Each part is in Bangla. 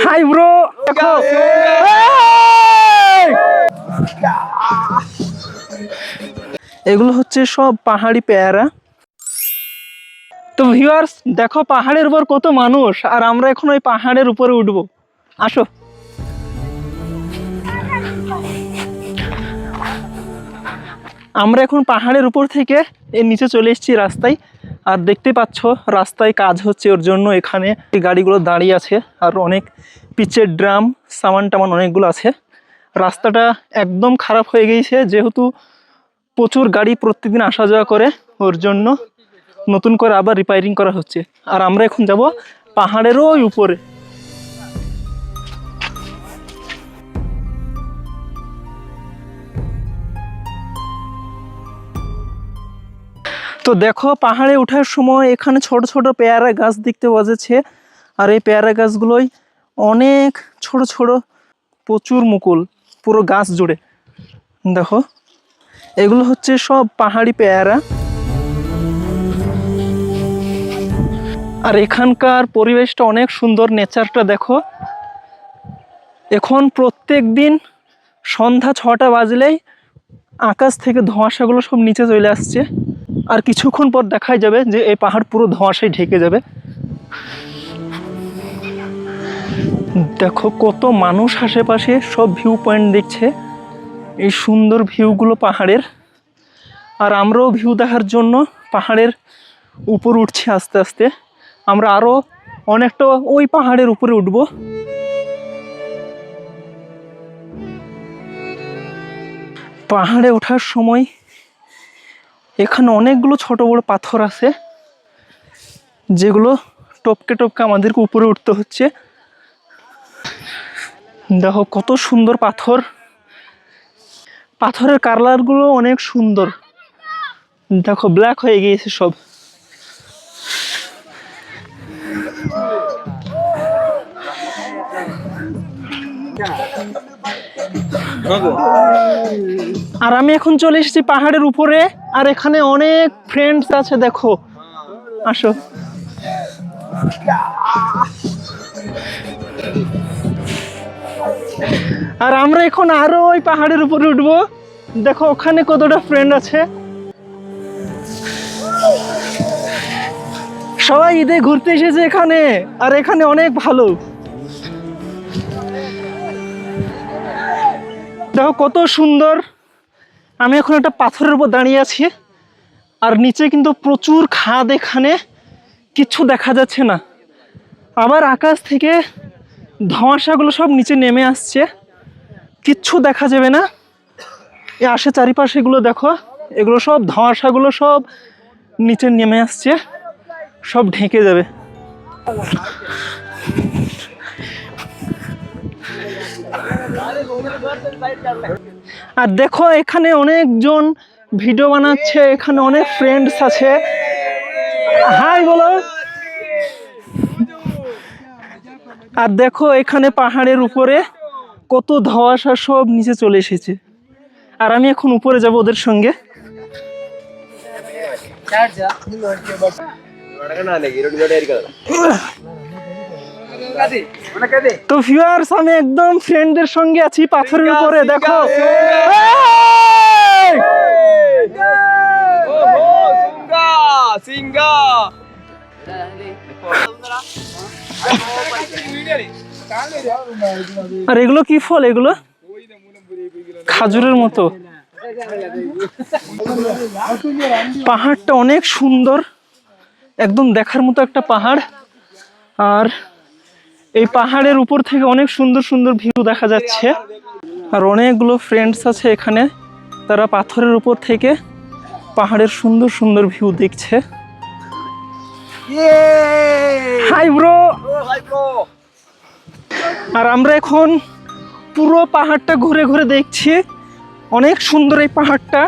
হাই ব্রো, দেখো এগুলো হচ্ছে সব পাহাড়ি পেয়ারা। তো ভিউয়ার্স দেখো পাহাড়ের উপর কত মানুষ, আর আমরা এখন ওই পাহাড়ের উপরে উঠবো। আসো। আমরা এখন পাহাড়ের উপর থেকে এর নিচে চলে এসেছি রাস্তায়। আর দেখতে পাচ্ছ রাস্তায় কাজ হচ্ছে, ওর জন্য এখানে এই গাড়িগুলো দাঁড়িয়ে আছে। আর অনেক পিচের ড্রাম সামান টামান অনেকগুলো আছে। রাস্তাটা একদম খারাপ হয়ে গিয়েছে, যেহেতু প্রচুর গাড়ি প্রত্যেকদিন আসা যাওয়া করে, ওর জন্য নতুন করে আবার রিপেয়ারিং করা হচ্ছে। আর আমরা এখন যাব পাহাড়েরও উপরে। তো দেখো পাহাড়ে ওঠার সময় এখানে ছোট ছোট পেয়ারা গাছ দেখতে পাওয়া যাচ্ছে। আর এই পেয়ারা গাছগুলোই অনেক ছোট ছোট, প্রচুর মুকুল পুরো গাছ জুড়ে। দেখো এগুলো হচ্ছে সব পাহাড়ি পেয়ারা। আর এখানকার পরিবেশটা অনেক সুন্দর, নেচারটা দেখো। এখন প্রত্যেক দিন সন্ধ্যা 6টা বাজলেই আকাশ থেকে ধোঁয়াশাগুলো সব নিচে চলে আসছে। আর কিছুক্ষণ পর দেখাই যাবে যে এই পাহাড় পুরো ধোঁয়াশায় ঢেকে যাবে। দেখো কত মানুষ আশেপাশে, সব ভিউ পয়েন্ট দেখছে এই সুন্দর ভিউগুলো পাহাড়ের। আর আমরাও ভিউ দেখার জন্য পাহাড়ের উপর উঠছি আস্তে আস্তে। আমরা আরও অনেকটা ওই পাহাড়ের উপরে উঠব। পাহাড়ে ওঠার সময় এখানে অনেকগুলো ছোট বড় পাথর আছে, যেগুলো টপকে টপকে আমাদেরকে উপরে উঠতে হচ্ছে। দেখো কত সুন্দর পাথর, পাথরের কালারগুলো অনেক সুন্দর। দেখো ব্ল্যাক হয়ে গিয়েছে সব। আর আমি এখন চলে এসেছি পাহাড়ের উপরে। আর এখানে অনেক ফ্রেন্ডস আছে, দেখো আসো। আর আমরা এখন আরো ওই পাহাড়ের উপরে উঠবো। দেখো ওখানে কতটা ফ্রেন্ড আছে, সবাই ঈদে ঘুরতে এসেছে এখানে। আর এখানে অনেক ভালো, দেখো কত সুন্দর। আমি এখন একটা পাথরের উপর দাঁড়িয়ে আছি, আর নিচে কিন্তু প্রচুর খাদ, এখানে কিচ্ছু দেখা যাচ্ছে না। আবার আকাশ থেকে ধোঁয়াশাগুলো সব নিচে নেমে আসছে, কিচ্ছু দেখা যাবে না। এ আসে চারিপাশে এগুলো দেখো, এগুলো সব ধোঁয়াশাগুলো সব নিচে নেমে আসছে, সব ঢেকে যাবে। আর দেখো এখানে অনেকজন ভিডিও বানাচ্ছে, এখানে অনেক ফ্রেন্ডস আছে। হাই বলো। আর দেখো এখানে পাহাড়ের উপরে কত ধোঁয়াশা সব নিচে চলে এসেছে। আর আমি এখন উপরে যাব ওদের সঙ্গে। তো ভিউয়ার্স আমি একদম ফ্রেন্ডদের সঙ্গে আছি পাথরের উপরে, দেখো। আর এগুলো কি ফল? এগুলো খাজুরের মতো। পাহাড়টা অনেক সুন্দর, একদম দেখার মতো একটা পাহাড়। আর এই পাহাড়ের উপর থেকে অনেক সুন্দর সুন্দর ভিউ দেখা যাচ্ছে। আর অনেকগুলো ফ্রেন্ডস আছে এখানে, তারা পাথরের উপর থেকে পাহাড়ের সুন্দর সুন্দর ভিউ দেখছে। Hi bro. আর আমরা এখন পুরো পাহাড়টা ঘুরে ঘুরে দেখছি, অনেক সুন্দর এই পাহাড়টা।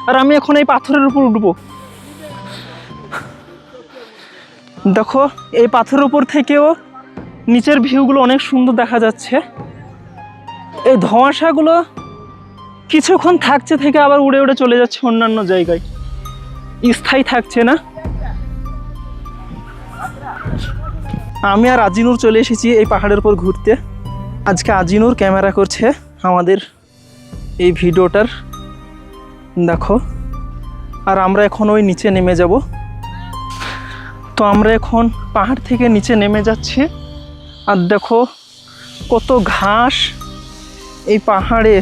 আর আমি এখন এই পাথরের উপর উঠবো। দেখো এই পাথরের উপর থেকেও নিচের ভিউগুলো অনেক সুন্দর দেখা যাচ্ছে। এই ধোঁয়াশাগুলো কিছুক্ষণ থাকছে, থেকে আবার উড়ে উড়ে চলে যাচ্ছে অন্যান্য জায়গায়, স্থায়ী থাকছে না। আমি আর আজিনুর চলে এসেছি এই পাহাড়ের উপর ঘুরতে। আজকে আজিনুর ক্যামেরা করছে আমাদের এই ভিডিওটার, দেখো। আর আমরা এখন ওই নিচে নেমে যাব। তো আমরা এখন পাহাড় থেকে নিচে নেমে যাচ্ছি। আর দেখো কত ঘাস এই পাহাড়ে।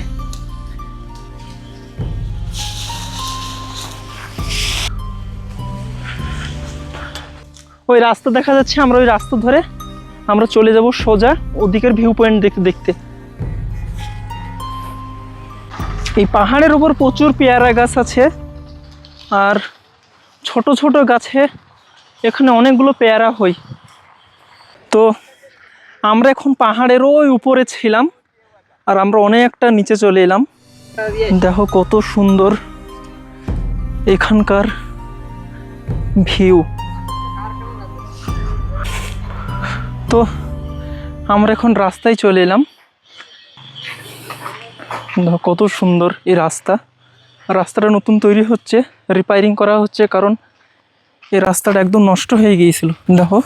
ওই রাস্তা দেখা যাচ্ছে, আমরা ওই রাস্তা ধরে আমরা চলে যাব সোজা ওদিকের ভিউ পয়েন্ট দেখতে দেখতে। এই পাহাড়ের উপর প্রচুর পেয়ারা গাছ আছে, আর ছোট ছোট গাছে এখানে অনেকগুলো পেয়ারা হয়। তো আমরা এখন পাহাড়ের ওই উপরে ছিলাম, আর আমরা অনেকটা নিচে চলে এলাম। দেখো কত সুন্দর এখানকার ভিউ। তো আমরা এখন রাস্তায় চলে এলাম। দেখো কত সুন্দর এই রাস্তাটা নতুন তৈরি হচ্ছে, রিপেয়ারিং করা হচ্ছে, কারণ এই রাস্তাটা একদম নষ্ট হয়ে গিয়েছিল। দেখো